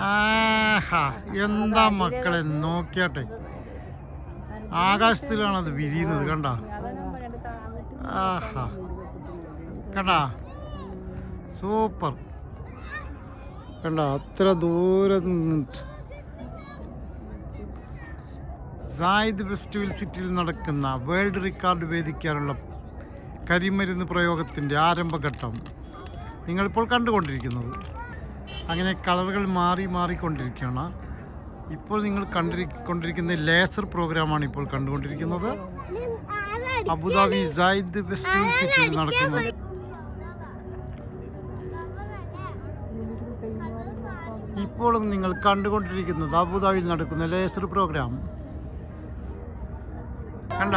ആഹാ, എന്താ മക്കളെ നോക്കിയാട്ടെ, ആകാശത്തിലാണത് വിരിയുന്നത്. കണ്ട ആഹാ, കണ്ട സൂപ്പർ. കണ്ട അത്ര ദൂരം നിന്നിട്ട് സായിദ് ഫെസ്റ്റിവൽ സിറ്റിയിൽ നടക്കുന്ന വേൾഡ് റെക്കോർഡ് വേദിക്കാനുള്ള കരിമരുന്ന് പ്രയോഗത്തിൻ്റെ ആരംഭഘട്ടം നിങ്ങളിപ്പോൾ കണ്ടുകൊണ്ടിരിക്കുന്നത്. അങ്ങനെ കളറുകൾ മാറിക്കൊണ്ടിരിക്കുകയാണ്. ഇപ്പോൾ നിങ്ങൾ കണ്ടുകൊണ്ടിരിക്കുന്ന ലേസർ പ്രോഗ്രാമാണ് ഇപ്പോൾ കണ്ടുകൊണ്ടിരിക്കുന്നത്. അബുദാബി സായിദ് ഫെസ്റ്റിവൽ സിറ്റിയിൽ നടക്കുന്നത്. ഇപ്പോഴും നിങ്ങൾ കണ്ടുകൊണ്ടിരിക്കുന്നത് അബുദാബിയിൽ നടക്കുന്ന ലേസർ പ്രോഗ്രാം. കണ്ട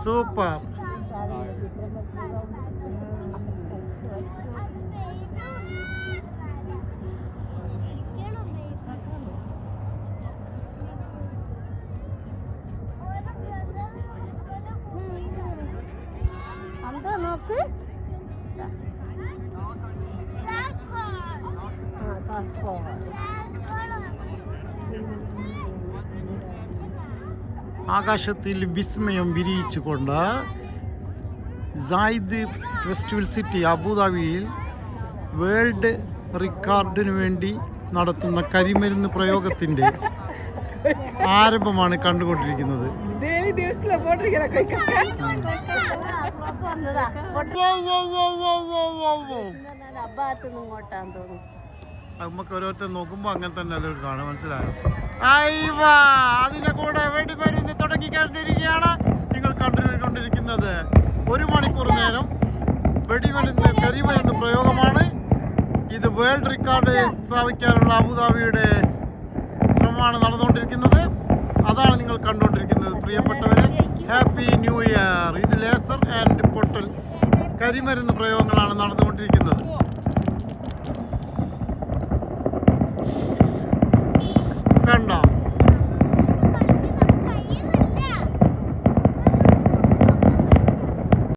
സൂപ്പർ. നോക്ക് ആകാശത്തിൽ വിസ്മയം വിരിയിച്ചുകൊണ്ട് സായിദ് ഫെസ്റ്റിവൽ സിറ്റി അബുദാബിയിൽ വേൾഡ് റെക്കോർഡിന് വേണ്ടി നടത്തുന്ന കരിമരുന്ന് പ്രയോഗത്തിൻ്റെ ആരംഭമാണ് കണ്ടുകൊണ്ടിരിക്കുന്നത്. നമുക്ക് ഓരോരുത്തർ നോക്കുമ്പോൾ അങ്ങനെ തന്നെ അതൊരു കാണാൻ മനസ്സിലായോ? അതിന്റെ കൂടെ വെടിമരുന്ന് തുടങ്ങിക്കൊണ്ടിരിക്കുകയാണ്. നിങ്ങൾ കണ്ടുകൊണ്ടിരിക്കുന്നത് 1 മണിക്കൂർ നേരം കരിമരുന്ന് പ്രയോഗമാണ്. ഇത് വേൾഡ് റെക്കോർഡ് സ്ഥാപിക്കാനുള്ള അബുദാബിയുടെ ശ്രമമാണ് നടന്നുകൊണ്ടിരിക്കുന്നത്. അതാണ് നിങ്ങൾ കണ്ടുകൊണ്ടിരിക്കുന്നത് പ്രിയപ്പെട്ടവരെ. Happy new year. ഇത് ലേസർ ആൻഡ് പൊട്ടൽ കരിമരുന്ന് പ്രയോഗങ്ങളാണ് നടന്നുകൊണ്ടിരിക്കുന്നത്.